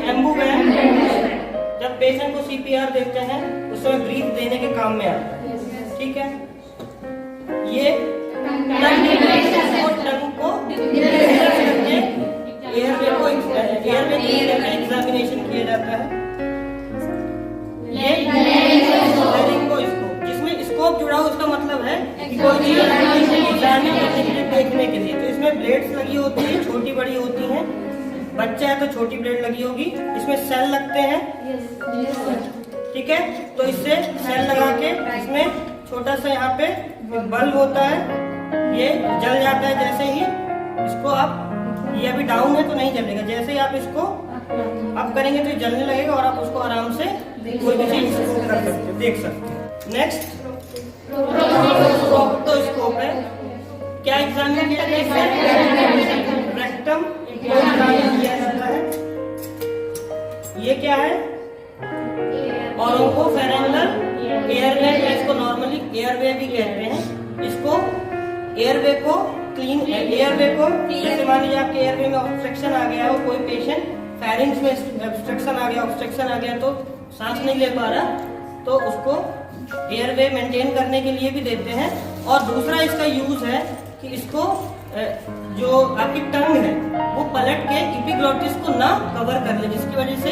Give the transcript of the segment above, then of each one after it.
एम्बुवेन जब पेशेंट को सीपीआर देते हैं उस समय ब्रीथ देने के काम में आता है, ठीक है। ये टंग को एयरवे की एग्जामिनेशन किया जाता है। ये लारिंगोस्कोप जिसमें स्कोप जुड़ा हो, उसका मतलब है कि कोई चीज एग्जामिन करने के लिए, देखने के लिए। तो इसमें ब्लेड्स लगी होती है, छोटी बड़ी होती हैं। बच्चा है तो छोटी ब्लेड लगी होगी। इसमें सेल लगते हैं, ठीक है। तो इससे सेल लगा के इसमें छोटा सा यहाँ पे बल्ब होता है, ये जल जाता है जैसे ही इसको आप, ये अभी डाउन है तो नहीं जलेगा, जैसे ही आप इसको अप करेंगे तो ये जलने लगेगा और आप उसको आराम से कोई भी चीज कर सकते हैं, देख सकते हैं। नेक्स्ट प्रोक्टोस्कोप है। क्या एग्जामिन किया जाता है? रेक्टम किया जाता है। ये क्या है? ओरोफेरेंजियल एयरवे, इसको नॉर्मली एयरवे भी कहते हैं। इसको एयरवे को क्लीन, एयरवे को जैसे मान लीजिए आपके एयरवे में ऑब्स्ट्रक्शन आ गया हो, कोई पेशेंट फेरिंग्स में ऑब्स्ट्रक्शन आ गया तो सांस नहीं ले पा रहा, तो उसको एयरवे मेंटेन करने के लिए भी देते हैं। और दूसरा इसका यूज है कि इसको जो आपकी टंग है वो पलट के एपिग्लॉटिस को ना कवर कर ले, जिसकी वजह से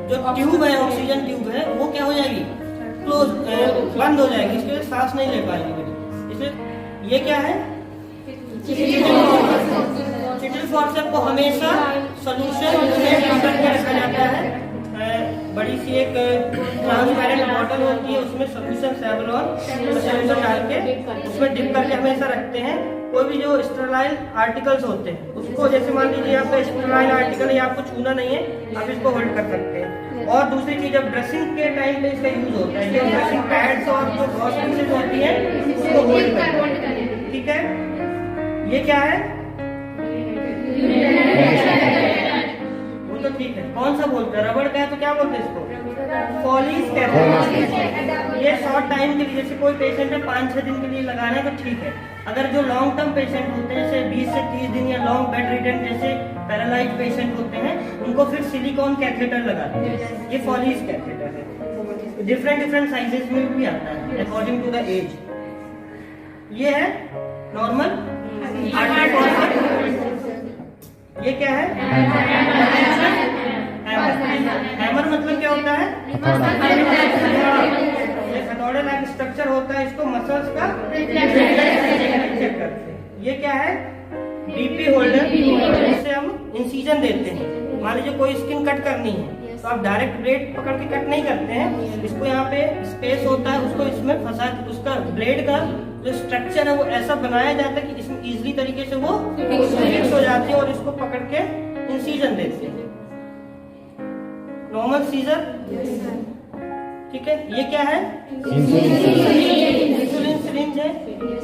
जो ट्यूब है, ऑक्सीजन ट्यूब है, वो क्या हो जाएगी? क्लोज, बंद हो जाएगी, इसके लिए सांस नहीं ले पाएगी। इसलिए ये क्या है? चिटिल फॉर्सेप्स को हमेशा सोल्यूशन में करके रखा जाता है। बड़ी सी एक ट्रांसपेरेंट बॉटल होती है, उसमें सोल्यूशन सैवलॉन डाल के उसमें डिप करके हमेशा रखते हैं। कोई भी जो स्टेराइल आर्टिकल्स होते हैं उसको, जैसे मान लीजिए आपका स्टेराइल आर्टिकल है, आपको छूना नहीं है, आप इसको होल्ड कर सकते हैं। और दूसरी चीज, जब ड्रेसिंग के टाइम पे इसका यूज होता है, जो ड्रेसिंग पैड्स और जो गॉज पीसेस होती है उसको होल्ड करते हैं, ठीक है। ये क्या है? वो तो ठीक है, कौन सा बोलते हैं? रबड़ का है तो क्या बोलते हैं इसको? फॉलीज कहते हैं। ये शॉर्ट टाइम के लिए, जैसे कोई पेशेंट है 5-6 दिन के लिए लगाना है तो ठीक है। अगर जो लॉन्ग टर्म पेशेंट होते हैं, जैसे 20 से 30 दिन या लॉन्ग बेड रिटर्न जैसे पैरालाइज्ड पेशेंट होते हैं, उनको फिर सिलिकॉन कैथेटर लगाते हैं। ये फॉलीज कैथेटर है। डिफरेंट साइजेस में भी आता है अकॉर्डिंग टू द एज। ये है नॉर्मल ये क्या है? हैमर मतलब क्या होता है? हथौड़े लाइक स्ट्रक्चर होता है, इसको मसल्स का चेक करते हैं। ये क्या है? डीपी होल्डर, जिससे हम इंसिजन देते हैं। मान लीजिए कोई स्किन कट करनी है तो आप डायरेक्ट ब्लेड पकड़ के कट नहीं करते हैं, इसको यहाँ पे स्पेस होता है, उसको इसमें फंसा, उसका ब्लेड का जो स्ट्रक्चर है वो ऐसा बनाया जाता है कि इसमें इजीली तरीके से वो फिक्स हो जाती है और इसको पकड़ के इंसिजन देते हैं। नॉर्मल सीजर, ठीक है। ये क्या है? इंसुलिन सिरिंज है।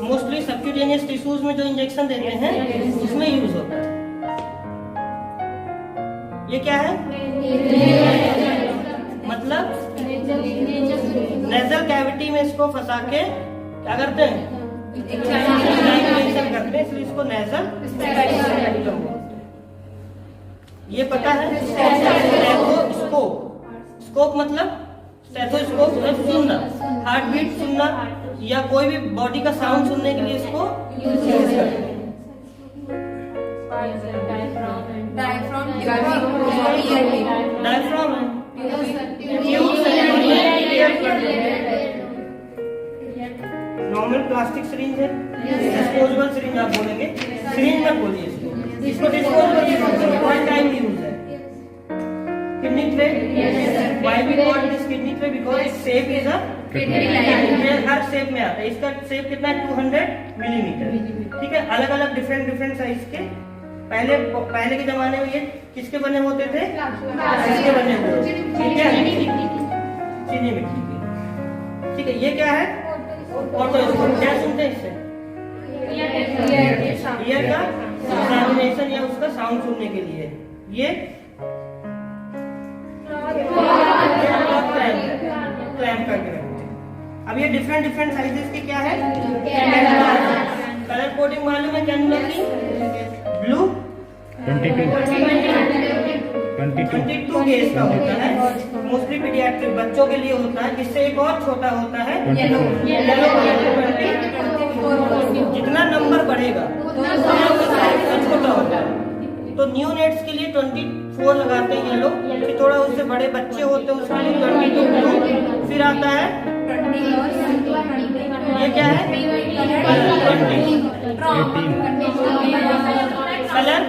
मोस्टली सबक्यूटेनियस टिश्यूज में जो इंजेक्शन देते हैं उसमें यूज होता है। ये क्या है? मतलब नेजल कैविटी में इसको फंसा के क्या करते हैं? इंजेक्शन करते हैं, इसलिए इसको नेजल स्टेथोस्कोप बोलते हैं। ये पता है? स्टेथोस्कोप, स्कोप मतलब स्टेथोस्कोप मतलब सुनना, हार्ट बीट सुनना या कोई भी बॉडी का साउंड सुनने के लिए इसको यूज करते हैं। डायफ्राम नॉर्मल प्लास्टिक सिरिंज है। डिस्पोजेबल सिरिंज आप बोलेंगे, सिरिंज मत बोलिए इसको डिस्पोजेबल वन टाइम यूज है। Kidney tray, why we call this kidney tray? Because its shape is a kidney, हर शेप में आता है। इसका शेप कितना है? 200 मिलीमीटर, ठीक है। अलग अलग डिफरेंट साइज के। पहले के जमाने में ये किसके बने होते थे? इसके बने हुए, ठीक है, चीनी मिट्टी के, ठीक है। ये क्या है? ऑटोस्कोप। क्या सुनते हैं इससे? ईयर का एग्जामिनेशन या उसका साउंड सुनने के लिए। ये क्लैंप करके रखते हैं। अब ये डिफरेंट साइजेस के क्या है? कलर कोडिंग मालूम है कैनुला की? ब्लू 22, 22 गेज का होता है, मोस्टली पीडियाट्रिक बच्चों के लिए होता है। इससे एक और छोटा होता है येलो जितना नंबर बढ़ेगा छोटा होता है। तो न्यू नेट्स के लिए 24 लगाते हैं येलो, फिर थोड़ा उससे बड़े बच्चे होते हैं उसके लिए 22 ब्लू, फिर आता है ये क्या है कलर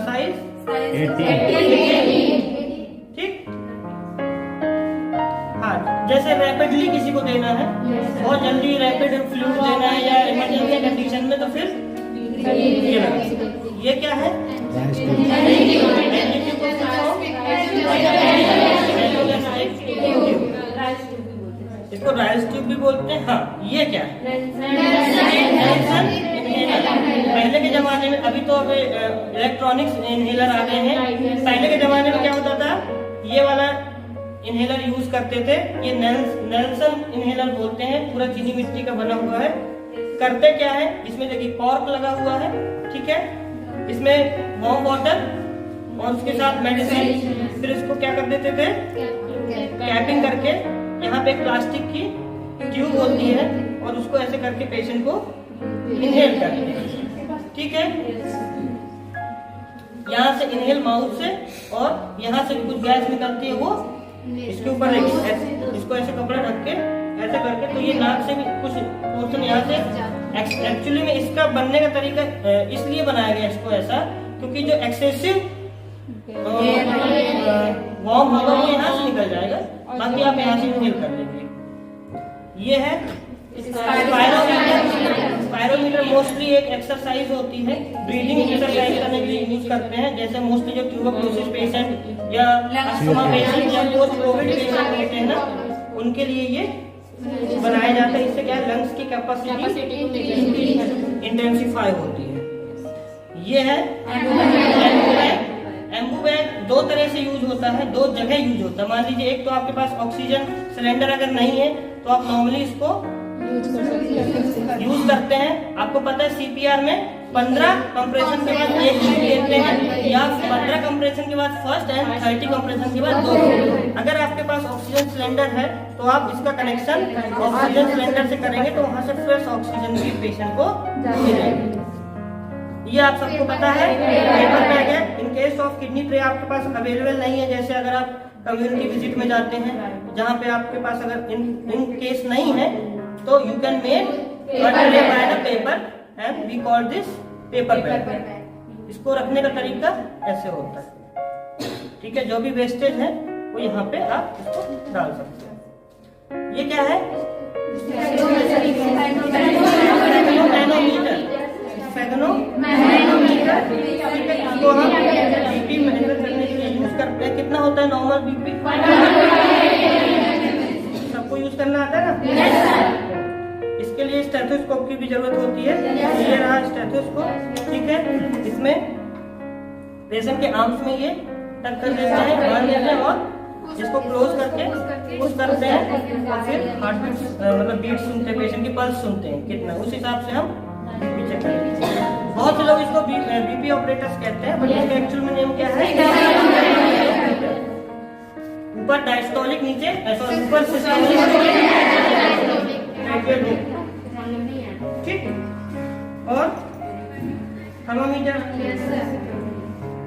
साइज 18। ठीक। हाँ, जैसे रैपिडली किसी को देना है, बहुत जल्दी रैपिड फ्लूइड देना है या इमरजेंसी कंडीशन में, तो फिर ये क्या है इसको राइस ट्यूब भी बोलते हैं। हाँ, ये क्या है पहले के जमाने में, अभी तो अब इलेक्ट्रॉनिक्स इनहेलर आ गए हैं। पहले के जमाने में क्या होता था, ये वाला इनहेलर यूज करते थे, ये नेल्सन इनहेलर बोलते हैं, पूरा चीनी मिट्टी का बना हुआ है। करते क्या है, इसमें देखिए कॉर्क लगा हुआ है, ठीक है, इसमें वार्म वाटर और उसके साथ मेडिसिन, फिर इसको क्या कर देते थे कैपिंग करके, यहाँ पे एक प्लास्टिक की ट्यूब होती है और उसको ऐसे करके पेशेंट को इनहेल करते हैं। ठीक है, यहाँ से इनहेल माउथ से, और यहाँ से कुछ गैस निकलती है वो इसके ऊपर इसको ऐसे कपड़ा ढक के ऐसे करके, तो ये नाक से भी कुछ पोर्शन यहाँ से। एक्चुअली में इसका बनने का तरीका इसलिए बनाया गया इसको ऐसा, क्योंकि जो एक्सेसिव वार्म होगा वो यहाँ से निकल जाएगा, बाकी आप यहाँ से इनहेल कर लेंगे। ये है स्पायरोमीटर। मोस्टली एक एक्सरसाइज होती है, ब्रीदिंग एक्सरसाइज करने के लिए यूज करते हैं। जैसे मोस्टली जो ट्यूबरक्लोसिस पेशेंट या अस्थमा पेशेंट या पोस्ट कोविड पेशेंट होते हैं ना, उनके लिए ये बनाया जाता है। इससे क्या है, लंग्स की कैपेसिटी इंटेंसिफाई होती है। ये है एम्बू बैग। दो तरह से यूज होता है, दो जगह यूज होता है। मान लीजिए एक तो आपके पास ऑक्सीजन सिलेंडर अगर नहीं है तो आप नॉर्मली इसको यूज करते हैं। आपको पता है सीपीआर में 15 कंप्रेशन के बाद एक यूज लेते हैं, या 15 कंप्रेशन के बाद फर्स्ट एंड 30 कंप्रेशन के बाद 2। अगर आपके पास ऑक्सीजन सिलेंडर है तो आप इसका कनेक्शन ऑक्सीजन सिलेंडर से करेंगे, तो वहां से फ्रेश ऑक्सीजन भी पेशेंट को मिलेगी। ये आप सबको पता है, पेपर बैग है। In case of kidney tray आपके पास अवेलेबल नहीं है, जैसे अगर आप कम्युनिटी विजिट में जाते हैं जहाँ पे आपके पास अगर इन केस नहीं है, तो you can make by the paper and we call this paper bag. इसको रखने का तरीका ऐसे होता है, ठीक है। जो भी वेस्टेज है वो यहाँ पे आप इसको डाल सकते हैं। ये क्या है, मैनोमीटर। इसको हम बीपी मेजर करने के लिए यूज करते हैं। कितना होता है नॉर्मल बीपी? सबको यूज करना आता है ना? इसके लिए स्टेथोस्कोप की भी जरूरत होती है। ये रहा स्टेथोस्कोप, ठीक है। इसमें पेशेंट के आर्म्स में ये टक कर देते हैं, बांध देते हैं और इसको क्लोज करके पुश करते हैं, और फिर हार्ट बीट मतलब बीट सुनते हैं, पेशेंट की पल्स सुनते हैं कितना, उस हिसाब से हम बीपी चेक करते हैं। बहुत से लोग इसको बीपी ऑपरेटर्स कहते हैं, बट इसका एक्चुअल में नेम क्या है? ऊपर डायस्टोलिक, नीचे ऊपर सिस्टोलिक, ठीक। और थर्मामीटर,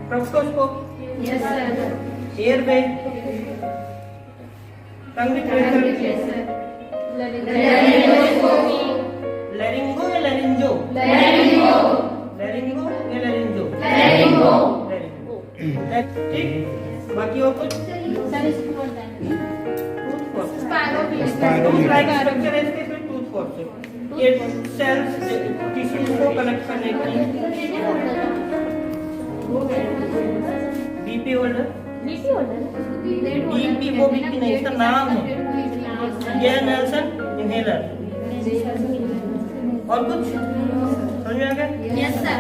प्रोक्टोस्कोप, एयर बैग, टंग प्रेशर, लैरिंगो या लैरिंजो? लैरिंगो या लैरिंजो? ठीक। बाकी और कुछ? टूथ फोर्स, ये सेल्स टिश्यूज को कनेक्ट करने की। बीपी होल्डर, बीपी वो बीपी नहीं, इसका नाम है। ये नेल्सन इनहेलर। और कुछ समझ में आ गया? Yes sir.